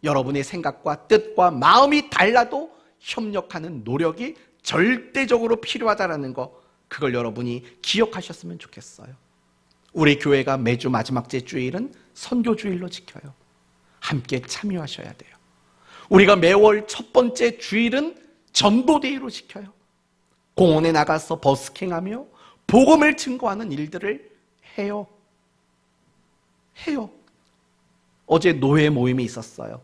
여러분의 생각과 뜻과 마음이 달라도 협력하는 노력이 절대적으로 필요하다는 거, 그걸 여러분이 기억하셨으면 좋겠어요. 우리 교회가 매주 마지막 주일은 선교주일로 지켜요. 함께 참여하셔야 돼요. 우리가 매월 첫 번째 주일은 전도데이로 지켜요. 공원에 나가서 버스킹하며 복음을 증거하는 일들을 해요. 어제 노회 모임이 있었어요.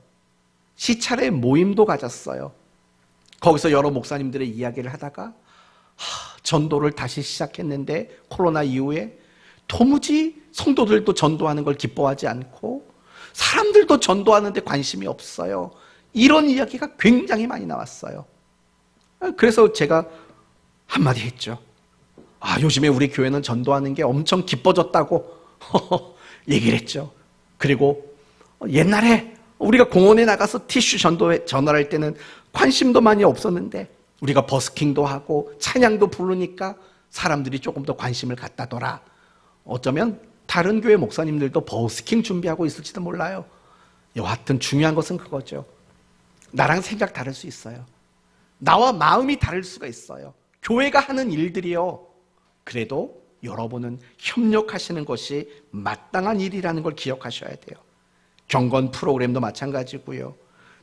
시찰회 모임도 가졌어요. 거기서 여러 목사님들의 이야기를 하다가 전도를 다시 시작했는데 코로나 이후에 도무지 성도들도 전도하는 걸 기뻐하지 않고 사람들도 전도하는데 관심이 없어요. 이런 이야기가 굉장히 많이 나왔어요. 그래서 제가 한마디 했죠. 요즘에 우리 교회는 전도하는 게 엄청 기뻐졌다고 얘기를 했죠. 그리고 옛날에 우리가 공원에 나가서 티슈 전달할 때는 관심도 많이 없었는데 우리가 버스킹도 하고 찬양도 부르니까 사람들이 조금 더 관심을 갖다더라. 어쩌면 다른 교회 목사님들도 버스킹 준비하고 있을지도 몰라요. 여하튼 중요한 것은 그거죠. 나랑 생각 다를 수 있어요. 나와 마음이 다를 수가 있어요. 교회가 하는 일들이요. 그래도 여러분은 협력하시는 것이 마땅한 일이라는 걸 기억하셔야 돼요. 경건 프로그램도 마찬가지고요.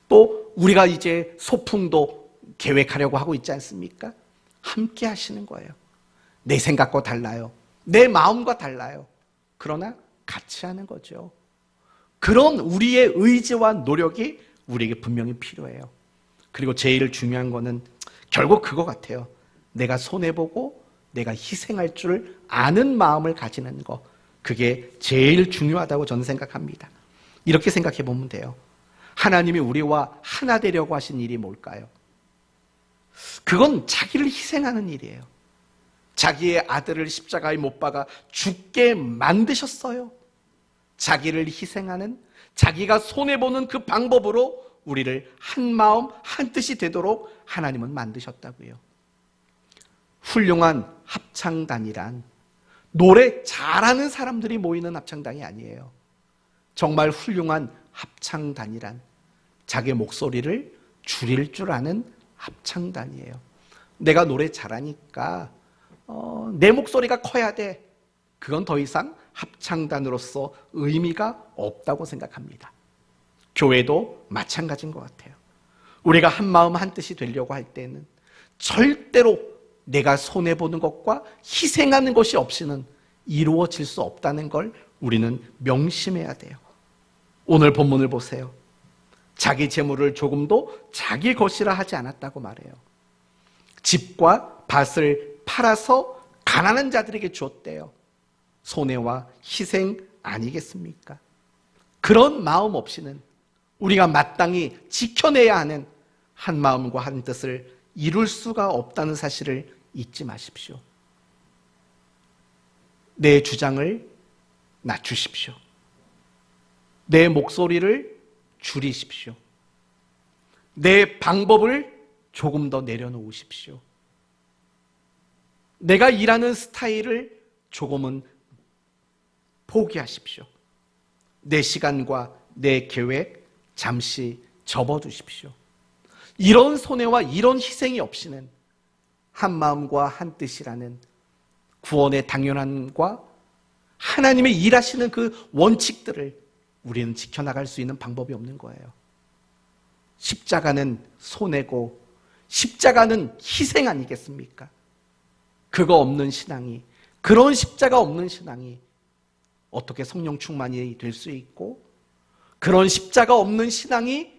또 우리가 이제 소풍도 계획하려고 하고 있지 않습니까? 함께 하시는 거예요. 내 생각과 달라요. 내 마음과 달라요. 그러나 같이 하는 거죠. 그런 우리의 의지와 노력이 우리에게 분명히 필요해요. 그리고 제일 중요한 거는 결국 그거 같아요. 내가 손해보고 내가 희생할 줄 아는 마음을 가지는 거, 그게 제일 중요하다고 저는 생각합니다. 이렇게 생각해 보면 돼요. 하나님이 우리와 하나 되려고 하신 일이 뭘까요? 그건 자기를 희생하는 일이에요. 자기의 아들을 십자가에 못 박아 죽게 만드셨어요. 자기를 희생하는, 자기가 손해보는 그 방법으로 우리를 한 마음 한 뜻이 되도록 하나님은 만드셨다고요. 훌륭한 합창단이란 노래 잘하는 사람들이 모이는 합창단이 아니에요. 정말 훌륭한 합창단이란 자기 목소리를 줄일 줄 아는 합창단이에요. 내가 노래 잘하니까 내 목소리가 커야 돼. 그건 더 이상 합창단으로서 의미가 없다고 생각합니다. 교회도 마찬가지인 것 같아요. 우리가 한 마음 한 뜻이 되려고 할 때는 절대로 내가 손해보는 것과 희생하는 것이 없이는 이루어질 수 없다는 걸 우리는 명심해야 돼요. 오늘 본문을 보세요. 자기 재물을 조금도 자기 것이라 하지 않았다고 말해요. 집과 밭을 팔아서 가난한 자들에게 주었대요. 손해와 희생 아니겠습니까? 그런 마음 없이는 우리가 마땅히 지켜내야 하는 한 마음과 한 뜻을 이룰 수가 없다는 사실을 잊지 마십시오. 내 주장을 낮추십시오. 내 목소리를 줄이십시오. 내 방법을 조금 더 내려놓으십시오. 내가 일하는 스타일을 조금은 포기하십시오. 내 시간과 내 계획 잠시 접어두십시오. 이런 손해와 이런 희생이 없이는 한 마음과 한 뜻이라는 구원의 당연함과 하나님의 일하시는 그 원칙들을 우리는 지켜나갈 수 있는 방법이 없는 거예요. 십자가는 손해고 십자가는 희생 아니겠습니까? 그거 없는 신앙이, 그런 십자가 없는 신앙이 어떻게 성령 충만이 될 수 있고, 그런 십자가 없는 신앙이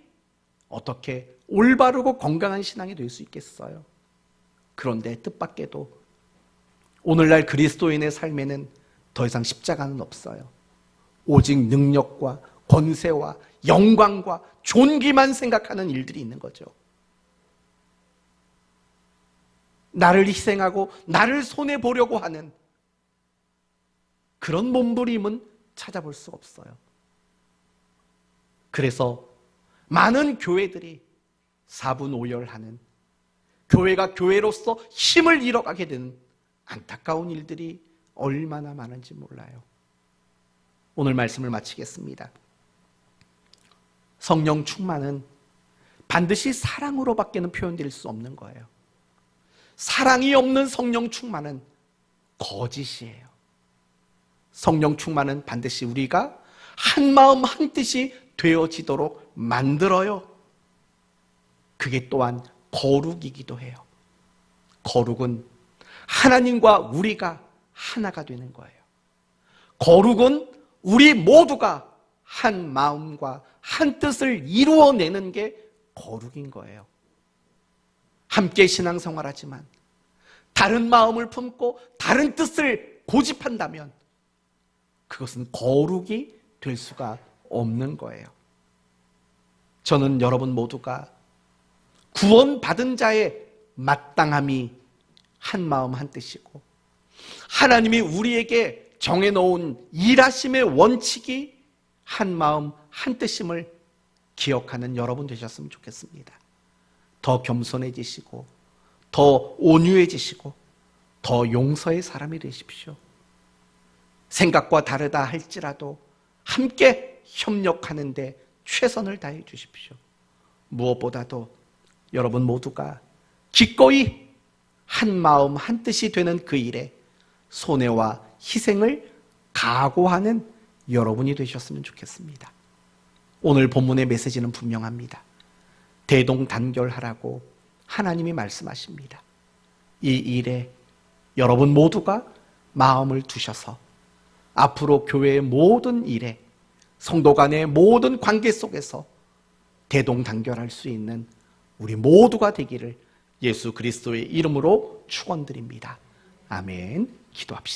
어떻게 올바르고 건강한 신앙이 될 수 있겠어요? 그런데 뜻밖에도 오늘날 그리스도인의 삶에는 더 이상 십자가는 없어요. 오직 능력과 권세와 영광과 존귀만 생각하는 일들이 있는 거죠. 나를 희생하고 나를 손해보려고 하는 그런 몸부림은 찾아볼 수 없어요. 그래서 많은 교회들이 사분오열하는, 교회가 교회로서 힘을 잃어가게 되는 안타까운 일들이 얼마나 많은지 몰라요. 오늘 말씀을 마치겠습니다. 성령 충만은 반드시 사랑으로밖에는 표현될 수 없는 거예요. 사랑이 없는 성령 충만은 거짓이에요. 성령 충만은 반드시 우리가 한 마음 한 뜻이 되어지도록 만들어요. 그게 또한 거룩이기도 해요. 거룩은 하나님과 우리가 하나가 되는 거예요. 거룩은 우리 모두가 한 마음과 한 뜻을 이루어내는 게 거룩인 거예요. 함께 신앙생활하지만 다른 마음을 품고 다른 뜻을 고집한다면 그것은 거룩이 될 수가 없는 거예요. 저는 여러분 모두가 구원받은 자의 마땅함이 한 마음 한 뜻이고, 하나님이 우리에게 정해놓은 일하심의 원칙이 한 마음 한 뜻임을 기억하는 여러분 되셨으면 좋겠습니다. 더 겸손해지시고, 더 온유해지시고, 더 용서의 사람이 되십시오. 생각과 다르다 할지라도 함께 협력하는데 최선을 다해 주십시오. 무엇보다도 여러분 모두가 기꺼이 한 마음 한 뜻이 되는 그 일에 손해와 희생을 각오하는 여러분이 되셨으면 좋겠습니다. 오늘 본문의 메시지는 분명합니다. 대동단결하라고 하나님이 말씀하십니다. 이 일에 여러분 모두가 마음을 두셔서 앞으로 교회의 모든 일에, 성도 간의 모든 관계 속에서 대동단결할 수 있는 우리 모두가 되기를 예수 그리스도의 이름으로 축원드립니다. 아멘. 기도합시다.